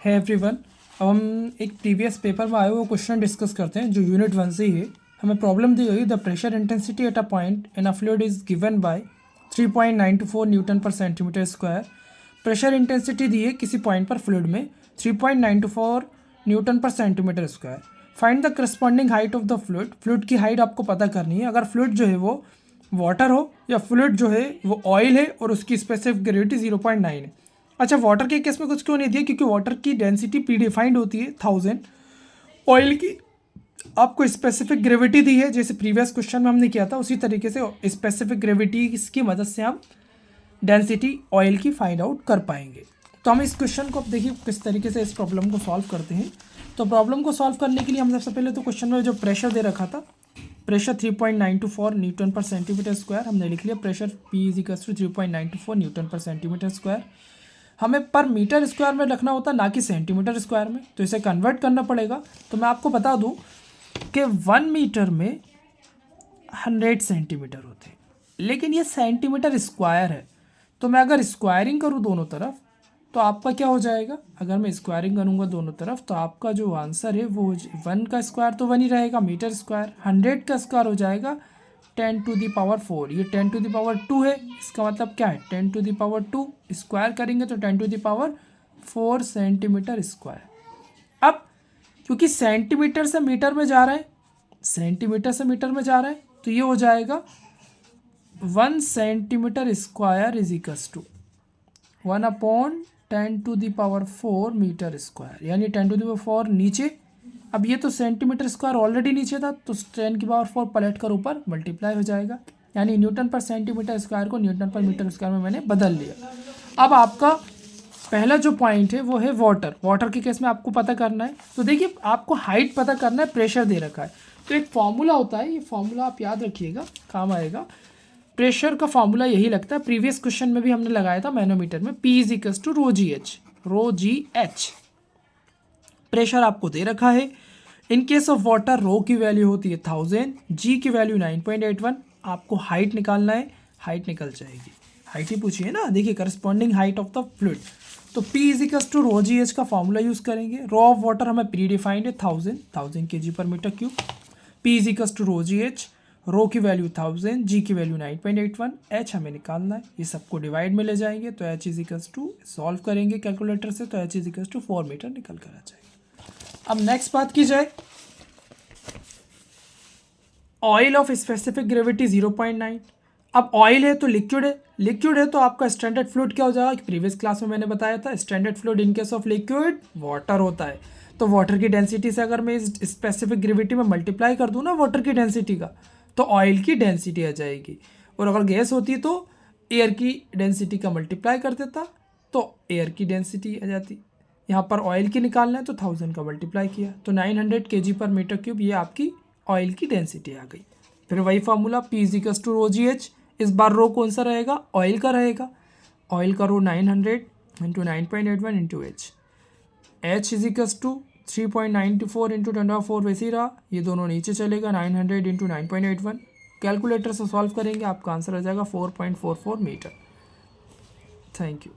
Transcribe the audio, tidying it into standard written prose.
है एवरीवन। अब हम एक प्रीवियस पेपर में आए हुए क्वेश्चन डिस्कस करते हैं जो यूनिट 1 से ही है। हमें प्रॉब्लम दी गई the pressure intensity at a point in a fluid is given by 3.924 newton per centimetre square. Pressure intensity दी है किसी पॉइंट पर फ्लूइड में 3.924 newton per centimetre square. Find the corresponding height of the fluid. Fluid की height आपको पता करनी है। अगर फ्लूइड जो है वो वाटर हो या फ्लूइड जो है वो ऑयल है और उसकी स्पेसिफिक ग्रेविटी 0.9 है। अच्छा, वाटर के केस में कुछ क्यों नहीं दिया, क्योंकि वाटर की डेंसिटी प्री डिफाइंड होती है 1000। ऑयल की आपको स्पेसिफिक ग्रेविटी दी है, जैसे प्रीवियस क्वेश्चन में हमने किया था उसी तरीके से स्पेसिफिक ग्रेविटी की मदद से हम डेंसिटी ऑयल की फाइंड आउट कर पाएंगे। तो हम इस क्वेश्चन को अब देखिए किस तरीके से इस प्रॉब्लम को सॉल्व करते हैं। तो प्रॉब्लम को सॉल्व करने के लिए हम सबसे पहले तो क्वेश्चन में जो प्रेशर दे रखा था, pressure 3.924 newton per centimetre square, हमने लिख लिया pressure P is equal to 3.924 newton per centimetre square. हमें पर मीटर स्क्वायर में रखना होता ना कि सेंटीमीटर स्क्वायर में, तो इसे कन्वर्ट करना पड़ेगा। तो मैं आपको बता दूं कि 1 मीटर में 100 सेंटीमीटर होते हैं, लेकिन ये सेंटीमीटर स्क्वायर है। तो मैं अगर स्क्वायरिंग करूँ दोनों तरफ तो आपका क्या हो जाएगा, अगर मैं स्क्वायरिंग करूँगा दोनों तरफ तो आपका जो आंसर है वो 1 का स्क्वायर तो 1 ही रहेगा मीटर स्क्वायर, 100 का स्क्वायर हो जाएगा 10 टू दी पावर 4। ये 10 टू दी पावर 2 है, इसका मतलब क्या है 10 टू दी पावर 2 स्क्वायर करेंगे तो 10 to the power 4 centimetre square. अब क्योंकि सेंटीमीटर से मीटर में जा रहा है, सेंटीमीटर से मीटर में जा रहा है, तो ये हो जाएगा 1 centimetre square is equals to 1/10 to the power 4 metre square, यानी 10 टू दी पावर 4 नीचे। अब ये तो सेंटीमीटर स्क्वायर ऑलरेडी नीचे था, तो 10 की पावर 4 पलट कर ऊपर मल्टीप्लाई हो जाएगा, यानी न्यूटन पर सेंटीमीटर स्क्वायर को न्यूटन पर मीटर स्क्वायर में मैंने बदल लिया। अब आपका पहला जो पॉइंट है वो है वाटर। वाटर के केस में आपको पता करना है, तो देखिए आपको हाइट पता करना है, प्रेशर दे रखा है। तो एक फॉर्मूला होता है, ये फॉर्मूला आप याद रखिएगा, काम आएगा। प्रेशर का फॉर्मूला यही लगता है, प्रीवियस क्वेश्चन में भी हमने लगाया था मैनोमीटर में, P is equal to rho ji H. Pressure आपको दे रखा है। In case of water rho की वैल्यू होती है 1000, जी की वैल्यू 9.81। आपको हाइट निकालना है, हाइट निकल जाएगी, हाइट ही पूछिए ना। देखिए corresponding height of the fluid, तो P is equal to rho ji h का फॉर्मूला यूज करेंगे। रो ऑफ वाटर हमें प्री डिफाइंड है 1000 kg पर metre cube. P is equal to rho ji h, rho की वैल्यू 1000, जी की value 9.81, H हमें निकालना है। ये सबको डिवाइड में ले जाएंगे तो H is equal to, solve करेंगे कैलकुलेटर से तो H is equal to 4 metre निकल कर आ जाएगा। अब नेक्स्ट बात की जाए, ऑयल ऑफ स्पेसिफिक ग्रेविटी 0.9। अब ऑयल है तो लिक्विड है, लिक्विड है तो आपका स्टैंडर्ड फ्लूइड क्या हो जाएगा, प्रीवियस क्लास में मैंने बताया था standard fluid in case of liquid water होता है। तो वाटर की डेंसिटी से अगर मैं इस स्पेसिफिक ग्रेविटी में मल्टीप्लाई कर दूं ना वाटर की डेंसिटी का, तो ऑयल की डेंसिटी आ जाएगी। और अगर गैस होती तो एयर की डेंसिटी का मल्टीप्लाई कर देता तो एयर की डेंसिटी आ जाती। यहाँ पर ऑयल की निकालना है तो 1000 का मल्टीप्लाई किया तो 900 kg पर मीटर क्यूब, ये आपकी ऑयल की डेंसिटी आ गई। फिर वही formula P is equal to rho ji H. इस बार रो कौन सा रहेगा, ऑयल का रहेगा। ऑयल का rho 900 into 9.81 into H. H is equal to 3.94 into 10⁴ वैसे ही रहा, ये दोनों नीचे चलेगा 900 इंटू 9.81। कैलकुलेटर से सॉल्व करेंगे, आपका आंसर आ जाएगा 4.44 मीटर। Thank you.